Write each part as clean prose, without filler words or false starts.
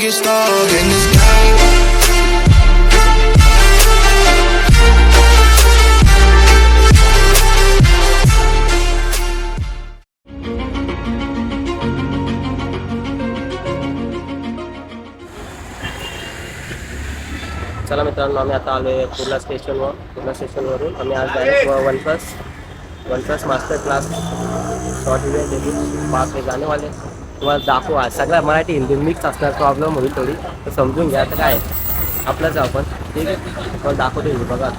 get stuck in this game. चला मित्रांनो, आम्ही आता आलो आहे कुर्ला स्टेशनवर. कुर्ला स्टेशनवरून आम्ही आज direct one plus master class short video pass हे जाणे वाले तुम्हाला दाखवू. आज सगळ्या मराठी हिंदी मिक्स असणार, प्रॉब्लेम होईल थोडी, तर समजून घ्या. तर काय आपलंच आपण ठीक आहे, तुम्हाला दाखवतो येईल. बघा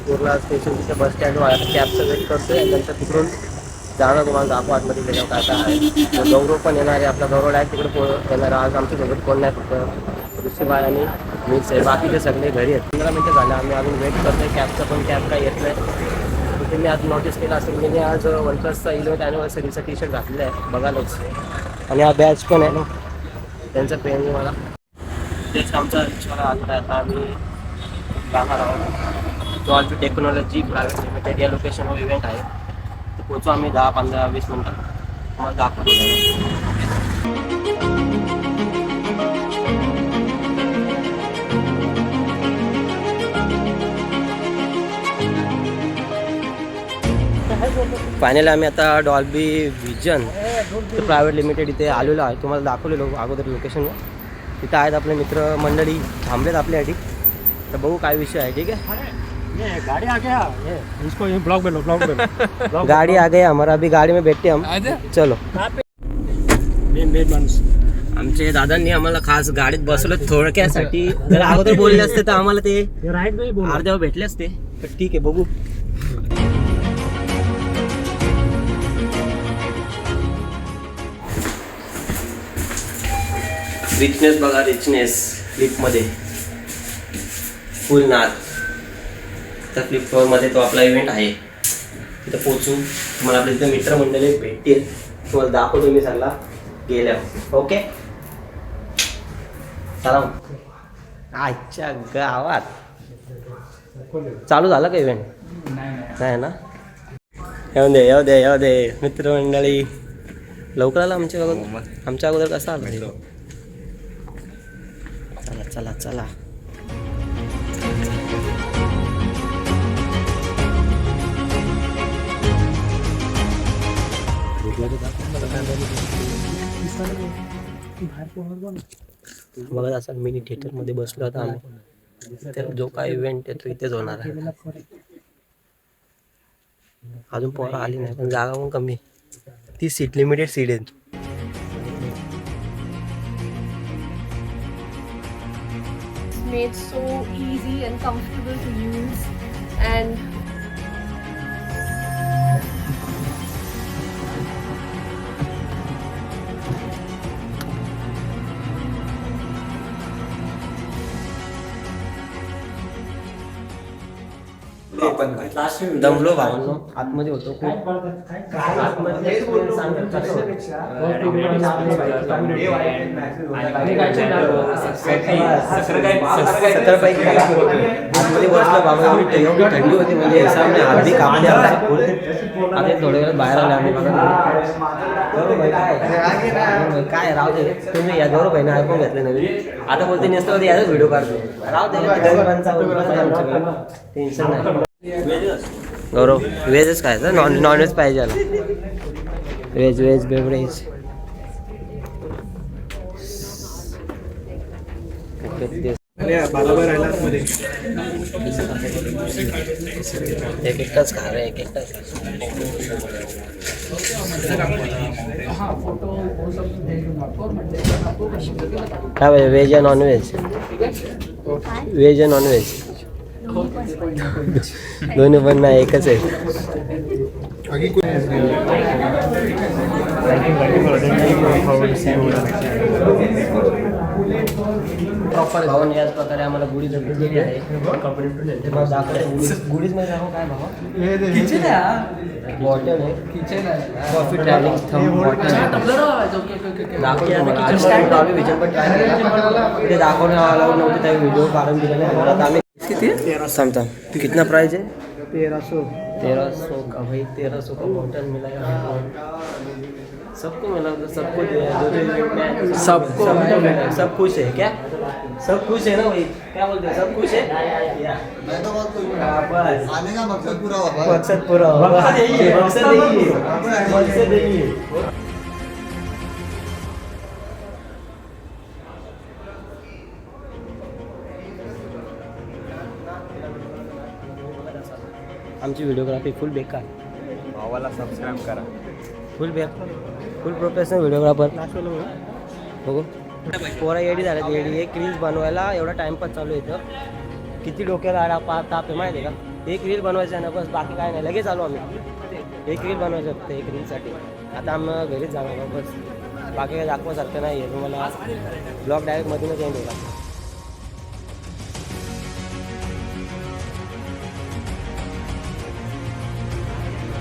कुर्ला स्टेशन तिथे बस स्टँडवर कॅबचं वेट करतोय आणि नंतर तिकडून जाणं तुम्हाला दाखवू आतमध्ये गेल्यावर काय काय आहे. गौरव पण येणार आहे, आपला गौरव डायरेक्ट तिकडे येणार. आज आमच्यासोबत कोण नाही, फक्त ऋषीबाई आणि मीच आहे, बाकीचे सगळे घरी आहेत. 15 मिनटं झालं आम्ही अजून वेट करतोय कॅबचं, पण कॅब काही येत नाही. ते मी आज नोटीस केलं असेल, मी आज वन प्लसचा 11th ॲनिव्हर्सरीचा टी शर्ट घातलेला आहे बघालच, आणि हा बॅच पण आहे ना त्यांचं पेन. मला तेच आमचा रिक्षाला आलेला आहे. आता आम्ही जाणार आहोत डॉल्फी टेक्नॉलॉजी प्रायव्हेट लिमिटेड या लोकेशनवर इव्हेंट आहे. तर पोचू आम्ही 10-15-20 मिनटात, तुम्हाला दाखवतो. फायनली आम्ही आता डॉल्बी व्हिजन प्रायव्हेट लिमिटेड इथे आलेलो आहे. तुम्हाला दाखवलेलो अगोदर लोकेशनवर. तिथं आहेत आपले मित्र मंडळी थांबलेत आपल्यासाठी, तर बघू काय विषय आहे. ठीक है, गाड़ी आ गया इसको ये ब्लॉग ब्लॉग गाड़ी आ गई हमारा, अभी गाड़ी में बैठते हम. चलो. आमचे दादांनी आम्हाला खास गाडीत बसवलं थोडक्यासाठी. जर अगोदर बोलले असते तर आम्हाला ते अर्ध्यावर भेटले असते. तर ठीक आहे, बघू. रिचनेस बघा, रिचनेस फ्लिपमध्ये फुल नाद. तर फ्लिप फ्लोअरमध्ये तो आपला इव्हेंट आहे, तिथं पोचू. तुम्हाला आपल्या तिथं मित्रमंडळी भेटतील, तुम्हाला दाखवतो मी सगळा गेल्यावर. ओके, चला. आजच्या गावात चालू झालं का इव्हेंट? नाही ना. येऊ दे मित्रमंडळी. लवकर आला आमच्या अगोदर कसं आलं? चला चला. बघत असाल मिनी थिएटरमध्ये बसलो होता आम्ही. तर जो काय इव्हेंट आहे तो इथेच होणार आहे. अजून पोरं आली नाही, पण जागा पण कमी. 30 सीट, लिमिटेड सीट आहेत. Made so easy and comfortable to use, and दमलो भावांनो, आतमध्ये होतो खूप. आतमध्ये बसलो बाबा. एवढी थंडी होती म्हणजे सामने आधी कापले आमचं फुल. आता थोड्या वेळात बाहेर आले आम्ही. काय राहू दे, तुम्ही या गौरव भाईने ऐकून घेतलं नवीन. आता बोलते नसतं याचाच व्हिडिओ काढतो. राहू दे, टेन्शन नाही. गौरव व्हेजच खायचं, नॉनव्हेज पाहिजे आला. Veg beverage. एक एकटाच खा रे, एक एकटाच. काय पाहिजे, व्हेज या नॉनव्हेज? व्हेज या नॉनव्हेज दोन्ही पण नाही, एकच आहे. प्रॉपर भावाने याच प्रकारे आम्हाला गुढी दिली आहे. गुढीच मध्ये राहू काय भावा? बॉटल आहे, कॉफी ट्रॅव्हलिंग थंब बॉटल ते दाखवणे आला नव्हते त्या व्हिडिओ कारण दिले नाही. आता आम्ही किती कितना प्राइस है? 1300 का भाई. 1300 का बॉटल मिला है. सबको मिला तो सबको दिया सबको मिला सब खुश है क्या सब खुश है ना भाई क्या बोलते हैं सब खुश है मैं तो बहुत खुश हूँ। बस आने का मकसद पूरा हुआ। मकसद पूरा होगा मकसद यही है मकसद यही है आमची व्हिडिओग्राफी फुल बेकार भावाला सबस्क्राईब करा. फुल प्रोफेशनल व्हिडिओग्राफर बघू पोरा एडी झाल्यात एडी एक रील्स बनवायला एवढा टाइमपास चालू आहे इथं किती डोक्याला ताप आहे माहिती आहे का एक रील बनवायचं आहे ना बस बाकी काय नाही लगेच आलो आम्ही एक रील बनवायचं फक्त एक रीलसाठी आता आम्ही घरीच जाणार बस बाकी काही दाखवासारखं नाही आहे तुम्हाला ब्लॉग डायरेक्ट मधूनच एंड होईल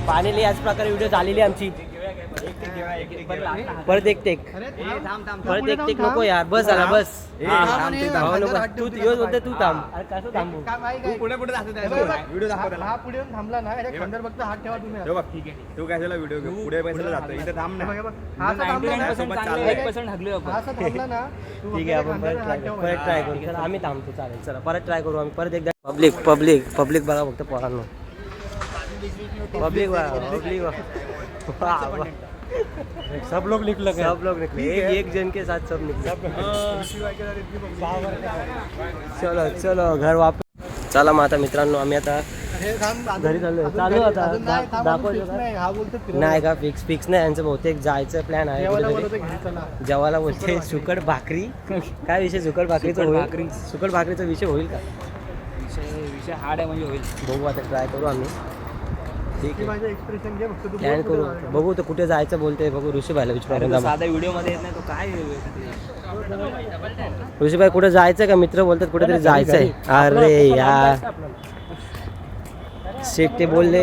पाणी याच प्रकारे व्हिडिओ झालेली आमची परत एक टेक परत एक टेक नको यार बस झाला बस तू दिवस बोलते तू थांब अरे कसं थांबू पुढे पुढे व्हिडिओ दाखव हा पुढे येऊन थांबला ना खंडर फक्त हात ठेवा तुम्ही बघ ठीक आहे तू काय झाला व्हिडिओ पुढे पैशाला जातो इथे थांब ना हा असं थांबला ना, सोबत चाललंय. 1% हा असं थांबला ना तू ठीक आहे आपण परत ट्राय करू चला आम्ही थांबतो चालेल चला परत ट्राय करू आम्ही परत एकदा पब्लिक बघा फक्त पोरांनो पब्लिक सब लोग निकल गए सब लोग निकले एक जन के साथ सब निकले चलो घर वापस चला मग आता मित्रांनो आम्ही आता घरी चालू आता दाखवायचं हा बोलतो नाही का फिक्स नाही यांचं बहुतेक जायचं प्लॅन आहे कुठेतरी. जेवायला बोलते सुकट भाकरी काय विषय सुकट भाकरीचं होईल सुकट भाकरीचा विषय होईल का विषय हार्ड आहे म्हणजे होईल बघू आता ट्राय करू आम्ही ठीक आहे माझं एक्सप्रेशन घे फक्त तू प्लॅन करू बघू तर कुठे जायचं बोलते बघू ऋषीभाईला विचारू साधा व्हिडिओ मध्ये येत नाही तो काय ऋषीभाई कुठे जायचं का मित्र बोलतात कुठेतरी जायचं आहे अरे यार शेट ते बोलले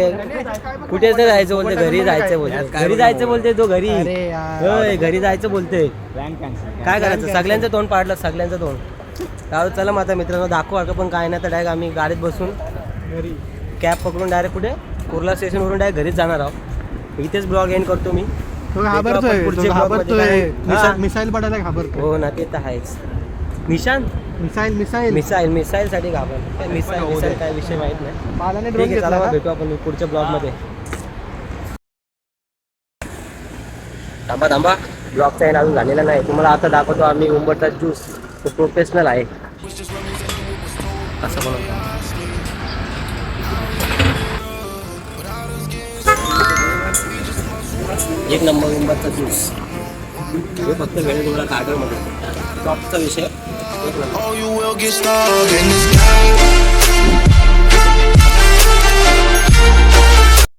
कुठे तर जायचं बोलते घरी जायचं बोलते घरी जायचं बोलते तो घरी होय घरी जायचं बोलते काय करायचं सगळ्यांचं तोंड पाडलं सगळ्यांचं तोंड त्यावर चला मग आता मित्रांनो दाखवू का पण काय नाही तर डायरेक्ट आम्ही गाडीत बसून घरी कॅब पकडून डायरेक्ट कुठे कुर्ला स्टेशनवरून डायरेक्ट घरीच जाणार आहोत इथेच ब्लॉग एंड करतो मी तो घाबरतोय पुढचे तो vlog मध्ये घाबरतोय काय? मिसाईल पडायला घाबरतो हो ना ते तर आहेच निशांत मिसाईल साठी घाबर मिसाईल काय विषय माहित नाही बालाने ठीक ड्रोन आहे चला घेतला मग भेटू आपण पुढच्या ब्लॉग मध्ये थांबा ब्लॉगचा एंड अजून झालेला नाही तुम्हाला आता दाखवतो आम्ही उंबरचा ज्यूस तो प्रोफेशनल आहे असं म्हणून एक नंबर उंबरचा ज्यूस हे फक्त वेळ तुम्हाला कार्डरमध्ये टॉपचा विषय एक number Oh, you will get stuck in this game.